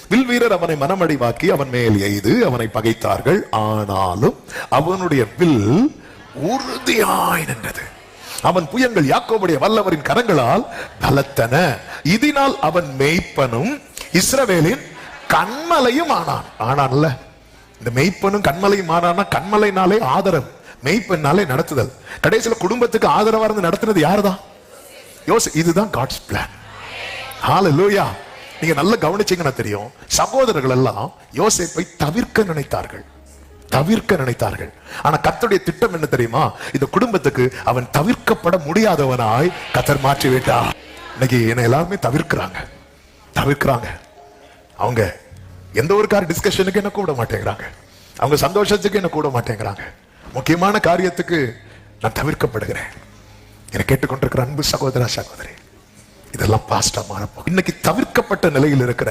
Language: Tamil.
வில் வீரர் அவனை மனமடிவாக்கி அவன் மேல் எய்து அவனை பகைத்தார்கள். ஆனாலும் அவனுடைய வில் உறுதியாய் நின்றது. அவன் புயங்கள் யாக்கோபுடைய வல்லவரின் கரங்களால் பலத்தன. இதனால் அவன் மேய்ப்பனும் இஸ்ரவேலின் கண்மலையும் ஆனான். ஆனான்ல, இந்த மேய்ப்பனும் கண்மலையும் ஆனான்னா, கண்மலைனாலே ஆதரவு, மேய்ப்பனாலே நடத்துதல். கடைசியில குடும்பத்துக்கு ஆதரவா இருந்து நடத்துனது யாருதான்? யோசி. இதுதான் காட்ஸ் பிளான். ஹல்லேலூயா. நீங்க நல்லா கவனிச்சீங்கன்னா தெரியும், சகோதரர்கள் எல்லாம் யோசேப்பை தவிர்க்க நினைத்தார்கள். ஆனா கர்த்தருடைய திட்டம் என்ன தெரியுமா? இந்த குடும்பத்துக்கு அவன் தவிர்க்கப்பட முடியாதவனாய் கர்த்தர் மாற்றி விட்டார். இன்னைக்கு என்ன எல்லாருமே தவிர்க்கிறாங்க. அவங்க எந்த ஒரு டிஸ்கஷனுக்கு என்ன கூட மாட்டேங்கிறாங்க. அவங்க சந்தோஷத்துக்கு என்ன கூட மாட்டேங்கிறாங்க. முக்கியமான காரியத்துக்கு நான் தவிர்க்கப்படுகிறேன். என்னை கேட்டுக்கொண்டிருக்கிற அன்பு சகோதரா, சகோதரி, இதெல்லாம் பாஸ்டா மாறப்போம். இன்னைக்கு தவிர்க்கப்பட்ட நிலையில் இருக்கிற